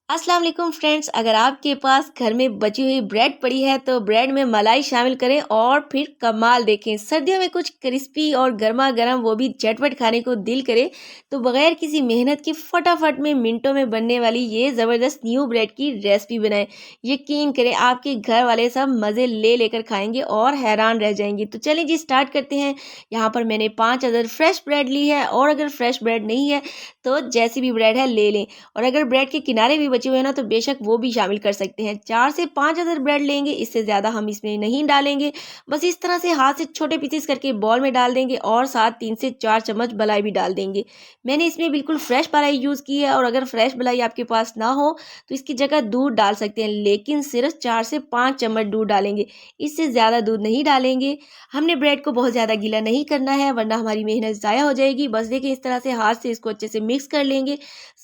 अस्सलाम वालेकुम फ्रेंड्स, अगर आपके पास घर में बची हुई ब्रेड पड़ी है तो ब्रेड में मलाई शामिल करें और फिर कमाल देखें। सर्दियों में कुछ क्रिस्पी और गर्मा गर्म, वो भी झटपट खाने को दिल करे तो बगैर किसी मेहनत के फटाफट में मिनटों में बनने वाली ये ज़बरदस्त न्यू ब्रेड की रेसिपी बनाएं। यकीन करें आपके घर वाले सब मज़े ले लेकर खाएंगे और हैरान रह जाएंगे। तो चलिए जी स्टार्ट करते हैं। यहाँ पर मैंने 5 अदर फ्रेश ब्रेड ली है और अगर फ्रेश ब्रेड नहीं है तो जैसी भी ब्रेड है ले लें। और अगर ब्रेड के किनारे भी बचे हुए हैं ना तो बेशक वो भी शामिल कर सकते हैं। 4 से 5 अदर ब्रेड लेंगे, इससे ज़्यादा हम इसमें नहीं डालेंगे। बस इस तरह से हाथ से छोटे पीसेस करके बॉल में डाल देंगे और साथ 3 से 4 चम्मच मलाई भी डाल देंगे। मैंने इसमें बिल्कुल फ्रेश मलाई यूज़ की है और अगर फ्रेश मलाई आपके पास ना हो तो इसकी जगह दूध डाल सकते हैं, लेकिन सिर्फ 4 से 5 चम्मच दूध डालेंगे, इससे ज़्यादा दूध नहीं डालेंगे। हमने ब्रेड को बहुत ज़्यादा गीला नहीं करना है वरना हमारी मेहनत ज़ाया हो जाएगी। बस देखिए इस तरह से हाथ से इसको अच्छे से मिक्स कर लेंगे।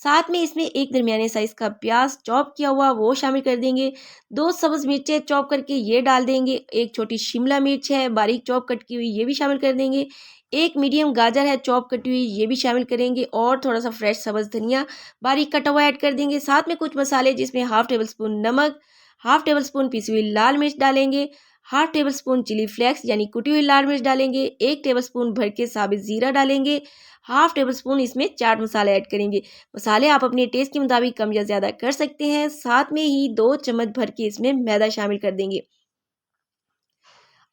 साथ में इसमें एक दरमियाने साइज़ का प्याज चॉप किया हुआ वो शामिल कर देंगे। 2 सब्ज़ मिर्चें चॉप करके ये डाल देंगे। एक छोटी शिमला मिर्च है बारीक चॉप कट की हुई, ये भी शामिल कर देंगे। एक मीडियम गाजर है चॉप कटी हुई, ये भी शामिल करेंगे और थोड़ा-सा फ्रेश सब्ज़ धनिया बारीक कटा हुआ ऐड कर देंगे। साथ में कुछ मसाले जिसमें हाफ़ टेबल स्पून नमक, हाफ़ टेबल स्पून पिसी हुई लाल मिर्च डालेंगे, half tablespoon chilli flakes यानी कुटी हुई लाल मिर्च डालेंगे, 1 टेबल स्पून भर के साबित ज़ीरा डालेंगे, हाफ़ टेबल स्पून इसमें चाट मसाला ऐड करेंगे। मसाले आप अपने टेस्ट के मुताबिक कम या ज़्यादा कर सकते हैं। साथ में ही 2 चम्मच भर के इसमें मैदा शामिल कर देंगे।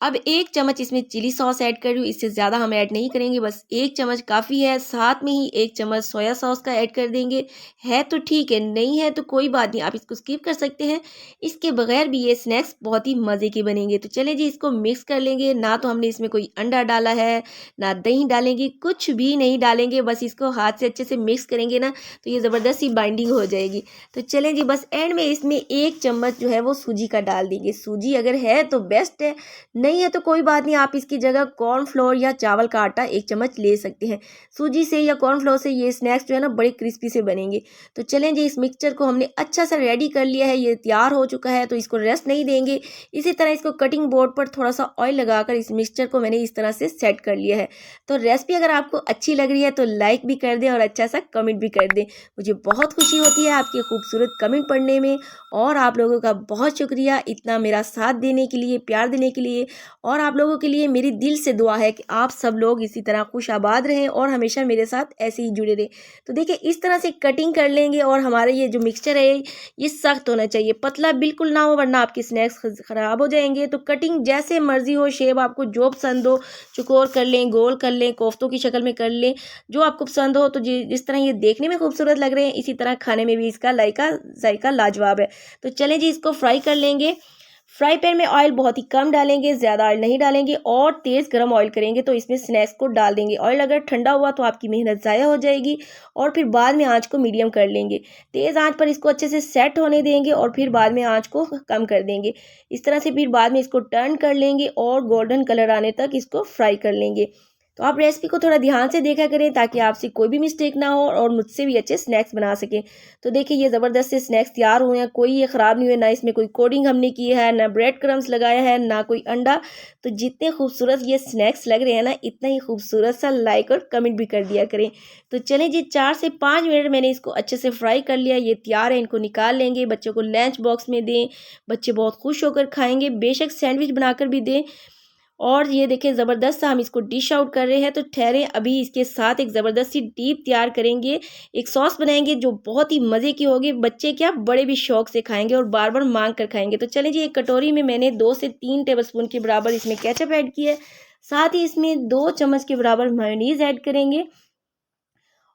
अब 1 चम्मच इसमें चिली सॉस ऐड कर रही हूँ, इससे ज़्यादा हम ऐड नहीं करेंगे, बस 1 चम्मच काफ़ी है। साथ में ही 1 चम्मच सोया सॉस का ऐड कर देंगे। है तो ठीक है, नहीं है तो कोई बात नहीं, आप इसको स्किप कर सकते हैं। इसके बगैर भी ये स्नैक्स बहुत ही मज़े के बनेंगे। तो चलिए जी इसको मिक्स कर लेंगे। ना तो हमने इसमें कोई अंडा डाला है, ना दही डालेंगे, कुछ भी नहीं डालेंगे। बस इसको हाथ से अच्छे से मिक्स करेंगे ना तो ये ज़बरदस्त सी बाइंडिंग हो जाएगी। तो चलें जी बस एंड में इसमें 1 चम्मच जो है वो सूजी का डाल देंगे। सूजी अगर है तो बेस्ट है, नहीं है तो कोई बात नहीं, आप इसकी जगह कॉर्नफ्लोर या चावल का आटा 1 चम्मच ले सकते हैं। सूजी से या कॉर्नफ्लोर से ये स्नैक्स जो है ना बड़े क्रिस्पी से बनेंगे। तो चलें जी इस मिक्सचर को हमने अच्छा सा रेडी कर लिया है, ये तैयार हो चुका है। तो इसको रेस्ट नहीं देंगे। इसी तरह इसको कटिंग बोर्ड पर थोड़ा सा ऑयल लगाकर इस मिक्सचर को मैंने इस तरह से सेट कर लिया है। तो रेसिपी अगर आपको अच्छी लग रही है तो लाइक भी कर दें और अच्छा सा कमेंट भी कर दें। मुझे बहुत खुशी होती है आपके खूबसूरत कमेंट पढ़ने में। और आप लोगों का बहुत शुक्रिया इतना मेरा साथ देने के लिए, प्यार देने के लिए। और आप लोगों के लिए मेरी दिल से दुआ है कि आप सब लोग इसी तरह खुश आबाद रहें और हमेशा मेरे साथ ऐसे ही जुड़े रहें। तो देखिए इस तरह से कटिंग कर लेंगे और हमारा ये जो मिक्सचर है ये सख्त होना चाहिए, पतला बिल्कुल ना हो वरना आपके स्नैक्स ख़राब हो जाएंगे। तो कटिंग जैसे मर्जी हो, शेप आपको जो पसंद हो, चौकोर कर लें, गोल कर लें, कोफ्तों की शक्ल में कर लें, जो आपको पसंद हो। तो जिस तरह ये देखने में खूबसूरत लग रहे हैं इसी तरह खाने में भी इसका जायका लाजवाब है। तो चलें जी इसको फ्राई कर लेंगे। फ्राई पैन में ऑयल बहुत ही कम डालेंगे, ज़्यादा ऑयल नहीं डालेंगे और तेज़ गरम ऑयल करेंगे। तो इसमें स्नैक्स को डाल देंगे। ऑयल अगर ठंडा हुआ तो आपकी मेहनत ज़ाया हो जाएगी। और फिर बाद में आंच को मीडियम कर लेंगे। तेज़ आंच पर इसको अच्छे से सेट होने देंगे और फिर बाद में आंच को कम कर देंगे। इस तरह से फिर बाद में इसको टर्न कर लेंगे और गोल्डन कलर आने तक इसको फ्राई कर लेंगे। तो आप रेसिपी को थोड़ा ध्यान से देखा करें ताकि आपसे कोई भी मिस्टेक ना हो और मुझसे भी अच्छे स्नैक्स बना सकें। तो देखिए ये ज़बरदस्त से स्नैक्स तैयार हुए हैं, कोई ये ख़राब नहीं हुए, ना इसमें कोई कोडिंग हमने की है, ना ब्रेड क्रम्स लगाया है, ना कोई अंडा। तो जितने खूबसूरत ये स्नैक्स लग रहे हैं ना, इतना ही खूबसूरत सा लाइक और कमेंट भी कर दिया करें। तो चलें जी 4 से 5 मिनट मैंने इसको अच्छे से फ्राई कर लिया, ये तैयार है। इनको निकाल लेंगे, बच्चों को लंच बॉक्स में दें, बच्चे बहुत खुश होकर खाएंगे। बेशक सैंडविच बनाकर भी दें। और ये देखिए ज़बरदस्त सा हम इसको डिश आउट कर रहे हैं। तो ठहरें, अभी इसके साथ एक ज़बरदस्त सी डीप तैयार करेंगे, एक सॉस बनाएंगे जो बहुत ही मज़े की होगी। बच्चे क्या बड़े भी शौक से खाएंगे और बार बार मांग कर खाएंगे। तो चलें जी एक कटोरी में मैंने 2 से 3 टेबल स्पून के बराबर इसमें केचप ऐड किया है। साथ ही इसमें 2 चम्मच के बराबर मेयोनीज़ ऐड करेंगे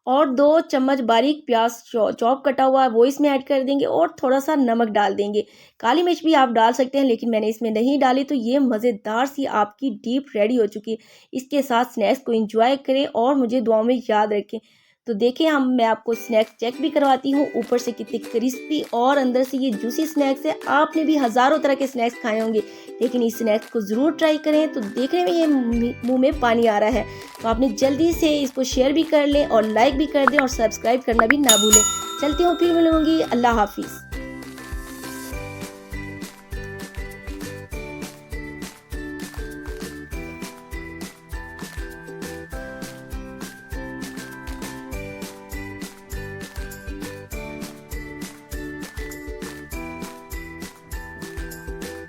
और 2 चम्मच बारीक प्याज चॉप कटा हुआ है वो इसमें ऐड कर देंगे और थोड़ा सा नमक डाल देंगे। काली मिर्च भी आप डाल सकते हैं लेकिन मैंने इसमें नहीं डाली। तो ये मज़ेदार सी आपकी डीप रेडी हो चुकी है। इसके साथ स्नैक्स को एंजॉय करें और मुझे दुआओं में याद रखें। तो देखिए मैं आपको स्नैक्स चेक भी करवाती हूँ, ऊपर से कितनी क्रिस्पी और अंदर से ये जूसी स्नैक्स है। आपने भी हज़ारों तरह के स्नैक्स खाए होंगे लेकिन इस स्नैक्स को ज़रूर ट्राई करें। तो देखने में ये मुंह में पानी आ रहा है। तो आपने जल्दी से इसको शेयर भी कर लें और लाइक भी कर दें और सब्सक्राइब करना भी ना भूलें। चलती हूँ, फिर मिलूंगी। अल्लाह हाफिज़।